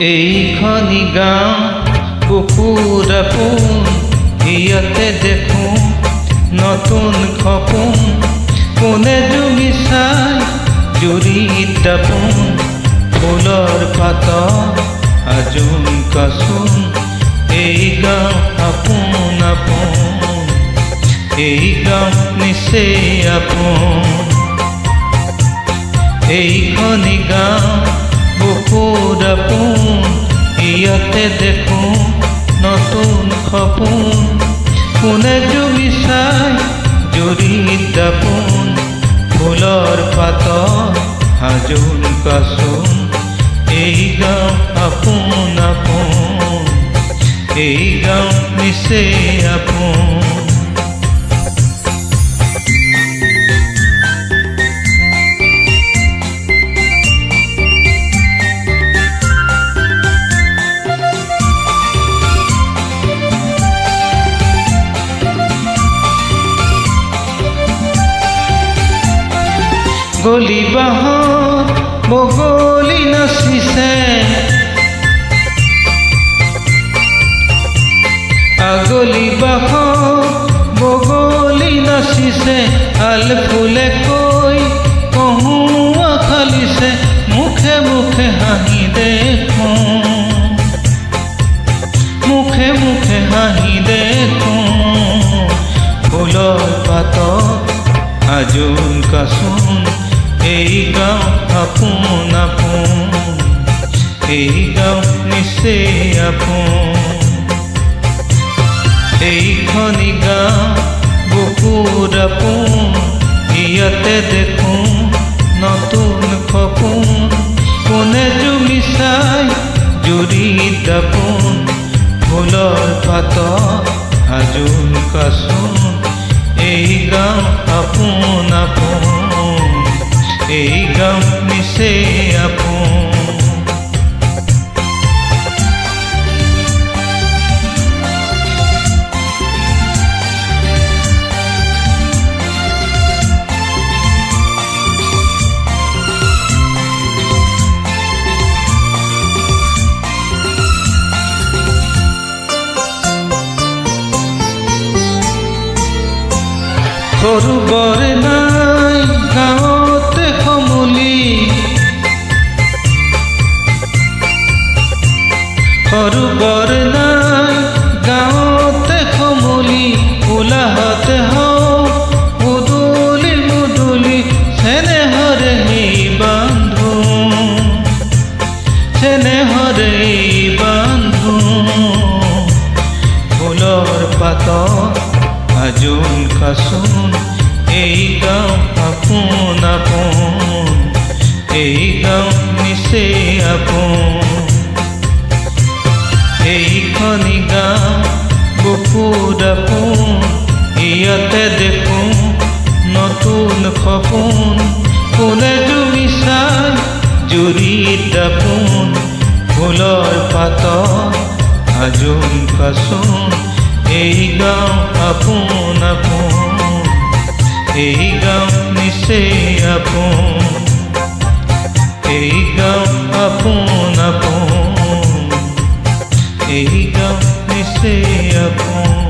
এইখনি গাঁও কুকুৰা পোন, ইয়াতে দেখোঁ নতুন সপোন। কোনে জুমি চাই জুৰিত দাপোন, ফুলৰ পাতত আজোন কাচোন। এই গাঁও আপোন আপোন, এই গাঁও নিচেই আপোন। এইখনি গাঁও কুকুৰা পোন, ইয়াতে দেখোঁ নতুন সপোন। কোনে জুমি চাই জুৰিত দাপোন, ফুলৰ পাতত আজোন কাচোন। এই গাঁও আপোন আপোন, এই গাঁও নিচেই আপোন। গলি বাঁহত বগলী নাচিছে, আগলি বাঁহত বগলী নাচিছে। আল ফুলে কৈ কহুৱা খালিছে, মুখে মুখে হাঁহি দেখোঁ, মুখে মুখে হাঁহি দেখোঁ। ফুলৰ পাতত আজোন কাচোন, এই গাঁও আপোন আপোন, এই গাঁও নিচেই আপোন। এইখনি গাঁও কুকুৰা পোন, ইয়াতে দেখোঁ নতুন সপোন। কোনে জুমি চাই জুৰিত দাপোন, ফুলৰ পাতত আজোন কাচোন। এই গাঁও আপোন আপোন, এই গাঁও নিচেই আপোন। সৰু বৰ নাই গাঁৱতে সমূলি, সৰু বৰ নাই গাঁৱতে সমূলি। উলাহতে হওক মুদুলি মুদুলি, চেনেহৰে বান্ধো, চেনেহৰে বান্ধো। ফুলৰ পাতত আজোন কাচোন, এই গাঁও আপোন আপোন, এই গাঁও নিচেই আপোন। এইখনি গাঁও কুকুৰা পোন, ইয়াতে দেখোঁ নতুন সপোন। কোনে জুমি চাই জুৰিত দাপোন, ফুলৰ পাতত আজোন কাচোন। এই গাঁও আপোন আপোন, এই গাঁও নিচেই আপোন, এই গাঁও আপোন আপোন, এই গাঁও নিচেই আপোন।